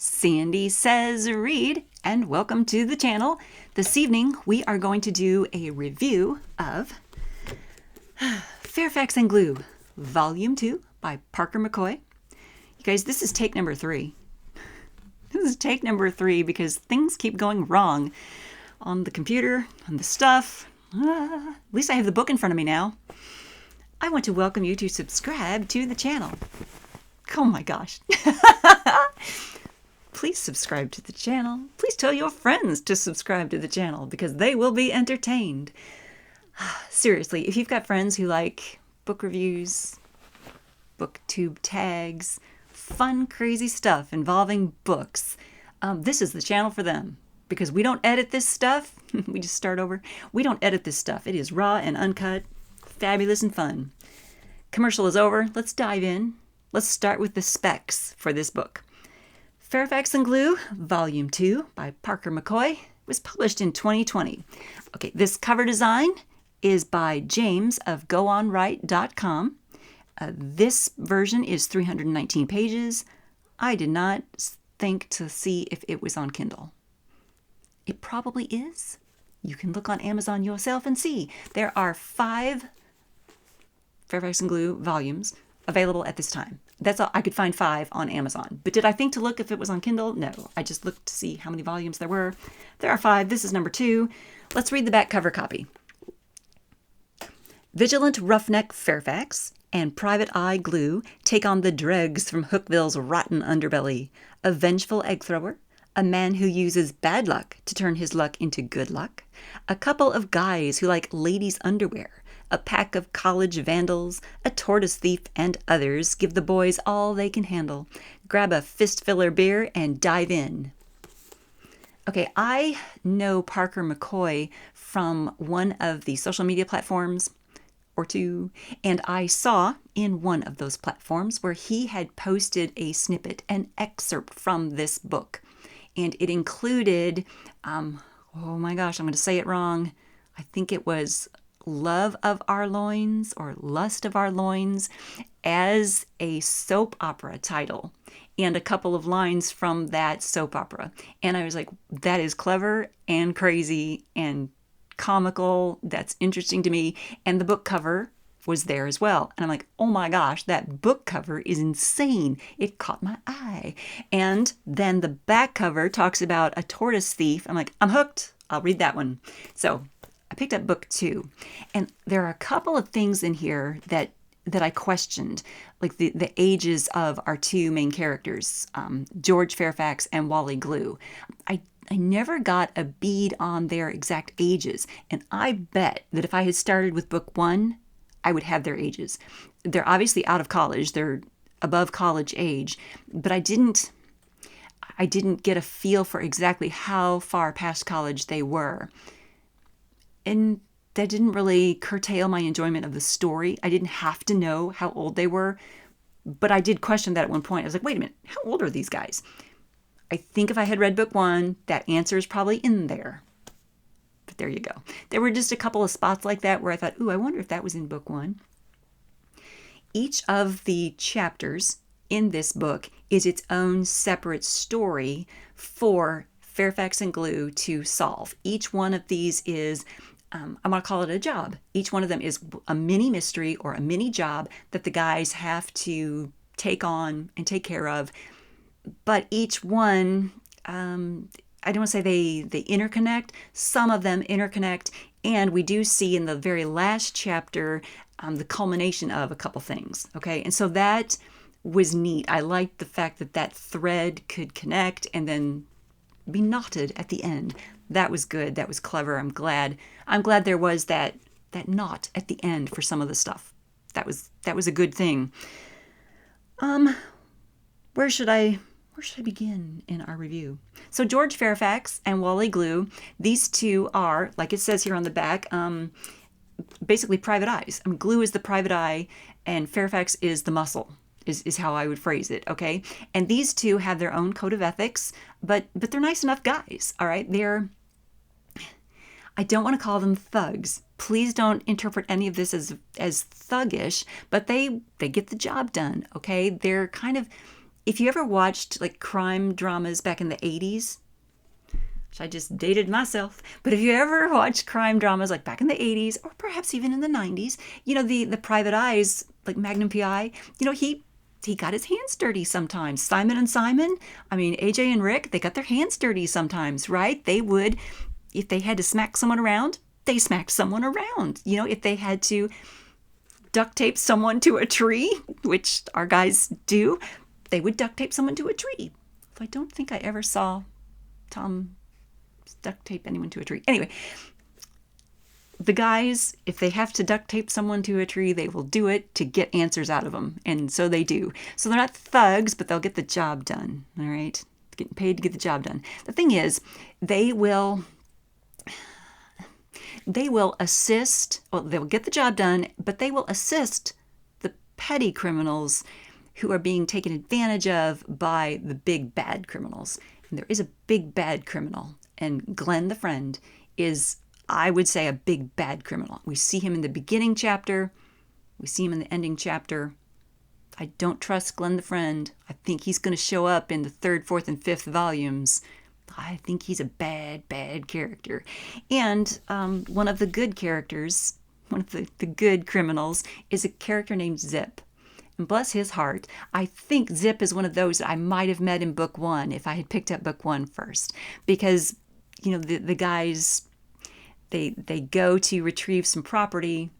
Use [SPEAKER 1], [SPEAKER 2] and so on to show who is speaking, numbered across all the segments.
[SPEAKER 1] Sandy Says Read, and welcome to the channel. This evening we are going to do a review of Fairfax Glew, Volume 2 by Parker McCoy. You guys, this is take number 3. This is take number 3 because things keep going wrong on the computer, on the stuff. At least I have the book in front of me now. I want to welcome you to subscribe to the channel. Oh my gosh. Please subscribe to the channel. Please tell your friends to subscribe to the channel because they will be entertained. Seriously, if you've got friends who like book reviews, booktube tags, fun, crazy stuff involving books, this is the channel for them. Because we don't edit this stuff. We just start over. We don't edit this stuff. It is raw and uncut, fabulous and fun. Commercial is over. Let's dive in. Let's start with the specs for this book. Fairfax Glew, Volume 2 by Parker McCoy was published in 2020. Okay, this cover design is by James of GoOnWrite.com. This version is 319 pages. I did not think to see if it was on Kindle. It probably is. You can look on Amazon yourself and see. There are 5 Fairfax Glew volumes available at this time. That's all. I could find 5 on Amazon. But did I think to look if it was on Kindle? No. I just looked to see how many volumes there were. There are 5. This is number 2. Let's read the back cover copy. Vigilant roughneck Fairfax and Private Eye Glew take on the dregs from Hookville's rotten underbelly. A vengeful egg thrower, a man who uses bad luck to turn his luck into good luck, a couple of guys who like ladies' underwear, a pack of college vandals, a tortoise thief, and others give the boys all they can handle. Grab a fist-filler beer and dive in. Okay, I know Parker McCoy from one of the social media platforms or two, and I saw in one of those platforms where he had posted a snippet, an excerpt from this book. And it included, oh my gosh, I'm going to say it wrong. I think it was Love of Our Loins or Lust of Our Loins as a soap opera title and a couple of lines from that soap opera. And I was like, that is clever and crazy and comical. That's interesting to me. And the book cover was there as well. And I'm like, oh my gosh, that book cover is insane. It caught my eye. And then the back cover talks about a tortoise thief. I'm like, I'm hooked. I'll read that one. So I picked up book 2. And there are a couple of things in here that I questioned, like the ages of our 2 main characters, George Fairfax and Wally Glew. I never got a bead on their exact ages. And I bet that if I had started with book 1, I would have their ages. They're obviously out of college. They're above college age, but I didn't get a feel for exactly how far past college they were. And that didn't really curtail my enjoyment of the story. I didn't have to know how old they were, but I did question that at one point. I was like, wait a minute, how old are these guys? I think if I had read book 1, that answer is probably in there. But there you go. There were just a couple of spots like that where I thought, ooh, I wonder if that was in book 1. Each of the chapters in this book is its own separate story for Fairfax Glew to solve. Each one of these is, I'm going to call it a job. Each one of them is a mini mystery or a mini job that the guys have to take on and take care of. But each one, I don't want to say they interconnect. Some of them interconnect. And we do see in the very last chapter the culmination of a couple things. Okay. And so that was neat. I liked the fact that that thread could connect and then be knotted at the end. That was good. That was clever. I'm glad there was that knot at the end for some of the stuff. That was a good thing. Where should I begin in our review? So George Fairfax and Wally Glew, these 2 are, like it says here on the back, basically private eyes. Glew is the private eye and Fairfax is the muscle, is how I would phrase it, okay? And these 2 have their own code of ethics, but they're nice enough guys, all right? I don't want to call them thugs. Please don't interpret any of this as thuggish, but they get the job done, okay? They're kind of If you ever watched like crime dramas back in the 80s, which I just dated myself, but if you ever watched crime dramas like back in the 80s or perhaps even in the 90s, the private eyes, like Magnum PI, he got his hands dirty sometimes. Simon and Simon, I mean, AJ and Rick, they got their hands dirty sometimes, right? They would, if they had to smack someone around, they smacked someone around. If they had to duct tape someone to a tree, which our guys do, they would duct tape someone to a tree. I don't think I ever saw Tom duct tape anyone to a tree. Anyway, the guys, if they have to duct tape someone to a tree, they will do it to get answers out of them. And so they do. So they're not thugs, but they'll get the job done. All right? Getting paid to get the job done. The thing is, they will assist, well, they'll get the job done, but they will assist the petty criminals who are being taken advantage of by the big bad criminals. And there is a big bad criminal. And Glenn the friend is, I would say, a big bad criminal. We see him in the beginning chapter. We see him in the ending chapter. I don't trust Glenn the friend. I think he's going to show up in the 3rd, 4th, and 5th volumes. I think he's a bad, bad character. And one of the good characters, one of the good criminals, is a character named Zip. And bless his heart, I think Zip is one of those that I might have met in book 1 if I had picked up book 1 first. Because the guys, they go to retrieve some property,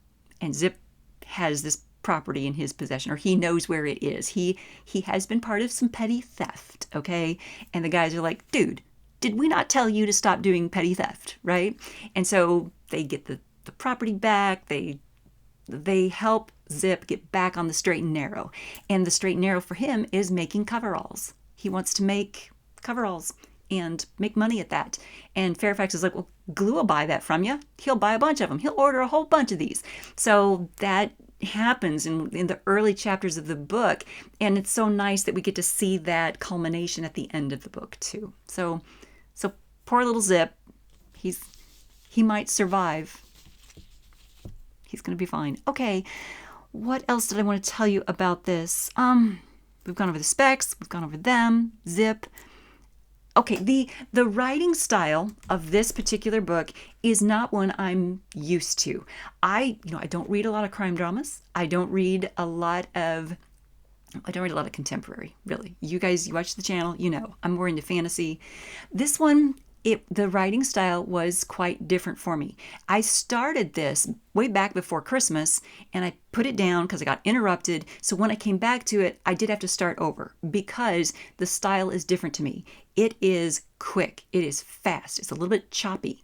[SPEAKER 1] and Zip has this property in his possession, or he knows where it is. He has been part of some petty theft, okay? And the guys are like, dude, did we not tell you to stop doing petty theft, right? And so they get the property back. They help Zip get back on the straight and narrow. And the straight and narrow for him is making coveralls. He wants to make coveralls and make money at that. And Fairfax is like, well, Glew will buy that from you. He'll buy a bunch of them. He'll order a whole bunch of these. So that happens in the early chapters of the book. And it's so nice that we get to see that culmination at the end of the book too. So poor little Zip, he might survive. He's going to be fine. Okay, what else did I want to tell you about this? We've gone over the specs. We've gone over them. Zip. Okay, the writing style of this particular book is not one I'm used to. I don't read a lot of crime dramas. I don't read a lot of contemporary, really. You guys, you watch the channel, I'm more into fantasy. This one, the writing style was quite different for me. I started this way back before Christmas, and I put it down because I got interrupted. So when I came back to it, I did have to start over because the style is different to me. It is quick. It is fast. It's a little bit choppy.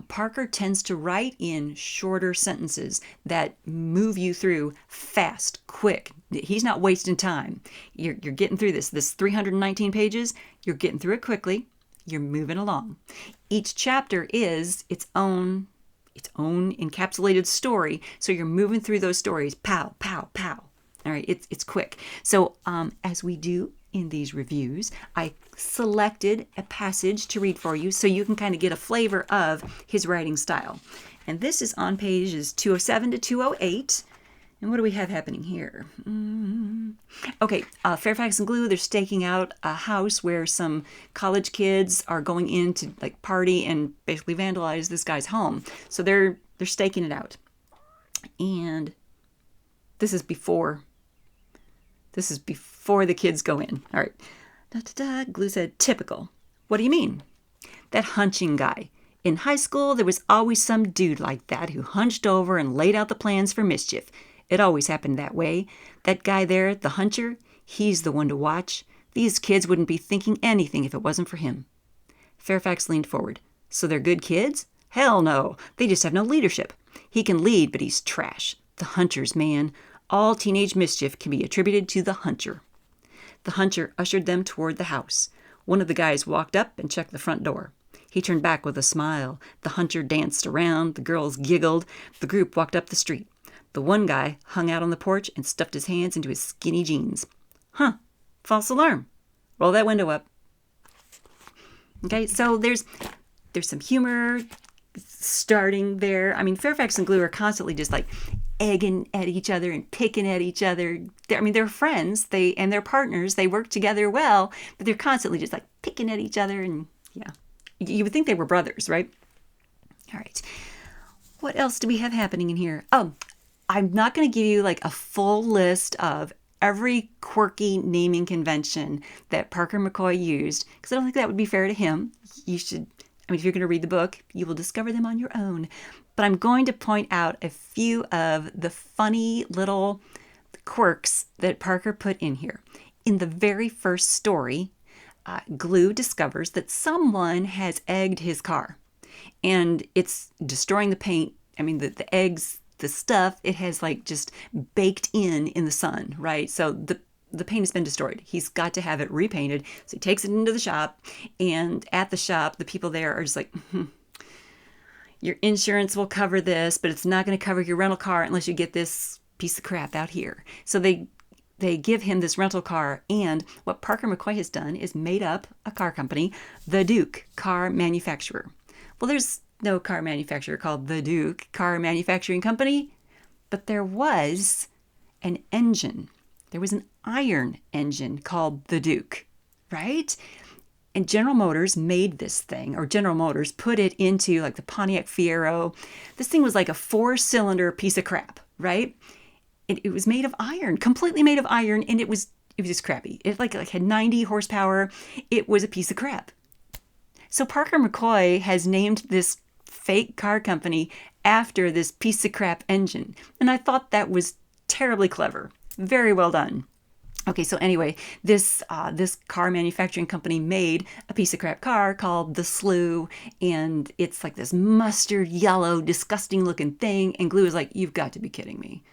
[SPEAKER 1] Parker tends to write in shorter sentences that move you through fast, quick. He's not wasting time. You're getting through this 319 pages. You're getting through it quickly. You're moving along. Each chapter is its own encapsulated story. So you're moving through those stories. Pow, pow, pow. All right, it's quick. So as we do in these reviews, I selected a passage to read for you so you can kind of get a flavor of his writing style. And this is on pages 207 to 208. And what do we have happening here? Okay, Fairfax and Glew, they're staking out a house where some college kids are going in to like party and basically vandalize this guy's home. So they're staking it out. And this is before the kids go in. All right. Glew said, typical. What do you mean? That hunching guy. In high school, there was always some dude like that who hunched over and laid out the plans for mischief. It always happened that way. That guy there, the huncher, he's the one to watch. These kids wouldn't be thinking anything if it wasn't for him. Fairfax leaned forward. So they're good kids? Hell no. They just have no leadership. He can lead, but he's trash. The huncher's man. All teenage mischief can be attributed to the huncher. The huncher ushered them toward the house. One of the guys walked up and checked the front door. He turned back with a smile. The huncher danced around. The girls giggled. The group walked up the street. The one guy hung out on the porch and stuffed his hands into his skinny jeans. Huh, false alarm. Roll that window up. Okay, so there's some humor starting there. I mean, Fairfax and Glew are constantly just like egging at each other and picking at each other. They're friends. And they're partners. They work together well, but they're constantly just like picking at each other. And yeah, you would think they were brothers, right? All right. What else do we have happening in here? Oh, I'm not going to give you like a full list of every quirky naming convention that Parker McCoy used, because I don't think that would be fair to him. You should, if you're going to read the book, you will discover them on your own. But I'm going to point out a few of the funny little quirks that Parker put in here. In the very first story, Glew discovers that someone has egged his car, and it's destroying the paint. The eggs, the stuff, it has like just baked in the sun, right? So the paint has been destroyed. He's got to have it repainted. So he takes it into the shop, and at the shop, the people there are just like, your insurance will cover this, but it's not going to cover your rental car unless you get this piece of crap out here. So they give him this rental car, and what Parker McCoy has done is made up a car company, the Duke Car Manufacturer. Well, there's no car manufacturer called the Duke Car Manufacturing Company, but there was an engine. There was an iron engine called the Duke, right? And General Motors made this thing, or General Motors put it into like the Pontiac Fiero. This thing was like a 4-cylinder piece of crap, right? It was made of iron, completely made of iron, and it was just crappy. It like had 90 horsepower. It was a piece of crap. So Parker McCoy has named this fake car company after this piece of crap engine. And I thought that was terribly clever. Very well done. Okay, so anyway, this car manufacturing company made a piece of crap car called the Slew, and it's like this mustard yellow, disgusting looking thing. And Glew is like, you've got to be kidding me.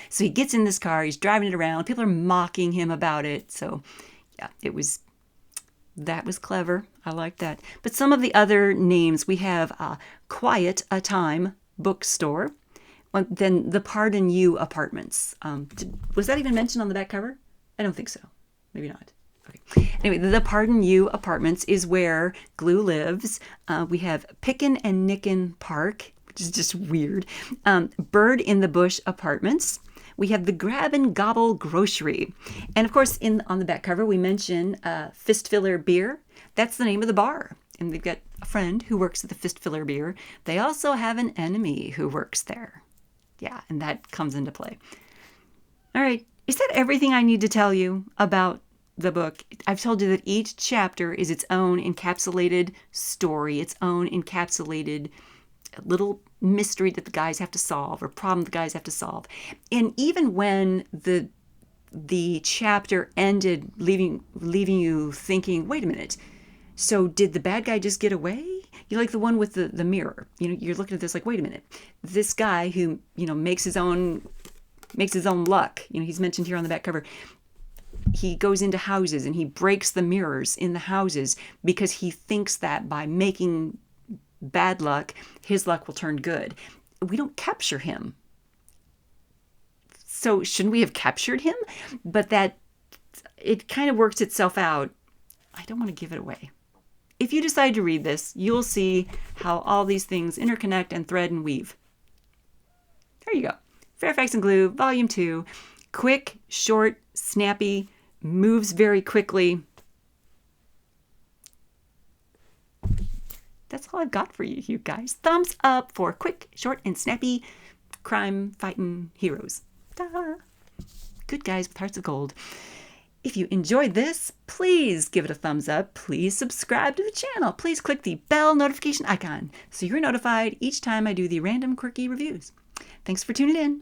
[SPEAKER 1] So he gets in this car, he's driving it around. People are mocking him about it. So yeah, that was clever. I like that. But some of the other names, we have Quiet a Time Bookstore. Then the Pardon You Apartments. Was that even mentioned on the back cover? I don't think so. Maybe not. Okay. Anyway, the Pardon You Apartments is where Glew lives. We have Pickin' and Nickin' Park, which is just weird. Bird in the Bush Apartments. We have the Grab and Gobble Grocery. And of course, on the back cover, we mention Fist Filler Beer. That's the name of the bar. And they've got a friend who works at the Fist Filler Beer. They also have an enemy who works there. Yeah, and that comes into play. All right. Is that everything I need to tell you about the book? I've told you that each chapter is its own encapsulated story, its own encapsulated little mystery that the guys have to solve, or problem the guys have to solve. And even when the chapter ended, leaving you thinking, wait a minute, so did the bad guy just get away? You like the one with the mirror. You're looking at this like, wait a minute. This guy who, makes his own luck. He's mentioned here on the back cover. He goes into houses and he breaks the mirrors in the houses because he thinks that by making bad luck, his luck will turn good. We don't capture him. So shouldn't we have captured him? But that it kind of works itself out. I don't want to give it away. If you decide to read this, you'll see how all these things interconnect and thread and weave. There you go. Fairfax and Glew, Volume 2. Quick, short, snappy, moves very quickly. That's all I've got for you guys. Thumbs up for quick, short, and snappy crime-fighting heroes. Ta! Good guys with hearts of gold. If you enjoyed this, please give it a thumbs up. Please subscribe to the channel. Please click the bell notification icon so you're notified each time I do the random quirky reviews. Thanks for tuning in.